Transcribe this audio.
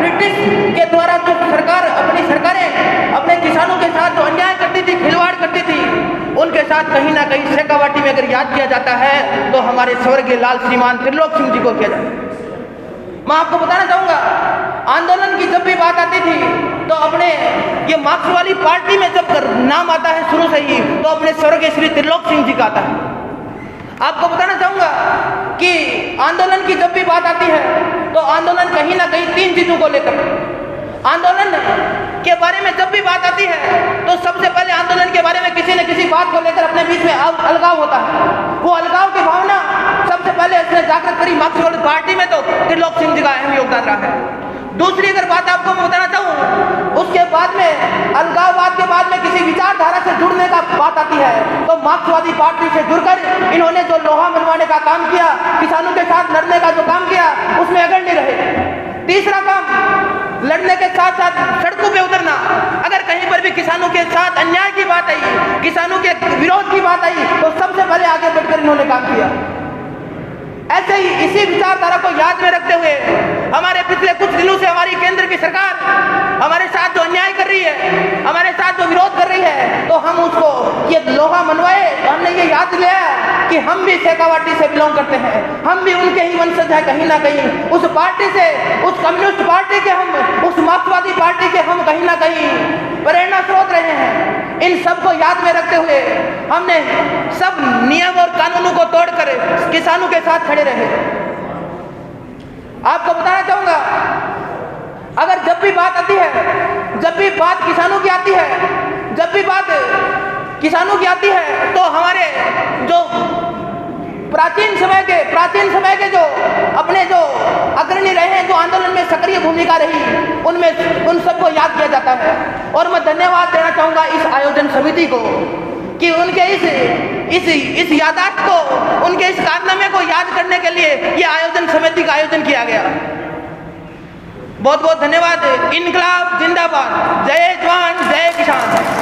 British के द्वारा जो सरकार अपनी सरकारें अपने किसानों के साथ जो अन्याय करती थी, खिलवाड़ करती थी, उनके साथ कहीं ना कहीं शेखावाटी में अगर याद किया जाता है तो हमारे स्वर्गीय लाल श्रीमान त्रिलोक सिंह जी को किया जाता है। मैं आपको बताना चाहूँगा, आंदोलन की जब भी बात आती थी तो अपने ये मार्क्सवादी पार्टी में जब नाम आता है शुरू से ही तो अपने स्वर्गीय श्री त्रिलोक सिंह जी का आता है। आपको बताना चाहूँगा कि आंदोलन की जब भी बात आती है तो आंदोलन कहीं ना कहीं 3 चीज़ों को लेकर, आंदोलन के बारे में जब भी बात आती है तो सबसे पहले आंदोलन के बारे में किसी न किसी बात को लेकर अपने बीच में अलगाव होता है। वो अलगाव की भावना सबसे पहले इसने जागृत करी मार्क्सवादी पार्टी में, तो त्रिलोक सिंह जी का अहम योगदान रहा है। दूसरी अगर बात आपको मैं बताना चाहूँ, उसके बाद में अलगाववाद के बाद में किसी विचारधारा से जुड़ने का बात आती है तो मार्क्सवादी पार्टी से जुड़कर इन्होंने जो लोहा मनवाने का काम किया, किसानों के साथ लड़ने का जो काम किया, उसमें अगर नहीं रहे। तीसरा काम, लड़ने के साथ साथ सड़कों पे उतरना। अगर कहीं पर भी किसानों के साथ अन्याय की बात आई, किसानों के विरोध की बात आई तो सबसे पहले आगे बढ़कर इन्होंने काम किया। ऐसे ही इसी विचारधारा को याद में रखते हुए हमारे पिछले कुछ दिनों से हमारी केंद्र की सरकार हमारे साथ जो अन्याय कर रही है, हमारे साथ जो विरोध कर रही है, तो हम उसको ये लोहा मनवाए तो हमने ये याद लिया कि हम भी शेखावाटी से बिलोंग करते हैं, हम भी उनके ही वंशज हैं। कहीं ना कहीं उस पार्टी से, उस कम्युनिस्ट पार्टी के हम, उस मार्क्सवादी पार्टी के हम कहीं ना कहीं प्रेरणा स्रोत रहे हैं। इन सब को याद में रखते हुए हमने सब नियम और कानूनों को तोड़कर किसानों के साथ खड़े रहे। आपको बताना चाहूंगा, अगर जब भी बात आती है, जब भी बात किसानों की आती है, जब भी बात किसानों की आती है तो हमारे जो प्राचीन समय के जो अपने जो अग्रणी रहे हैं, जो आंदोलन में सक्रिय भूमिका रही, उनमें उन सबको याद किया जाता है। और मैं धन्यवाद देना चाहूँगा इस आयोजन समिति को कि उनके इस यादाश्त को, उनके इस कारनामे को याद करने के लिए ये आयोजन समिति का आयोजन किया गया। बहुत बहुत धन्यवाद। इनकलाब जिंदाबाद। जय जवान जय किसान।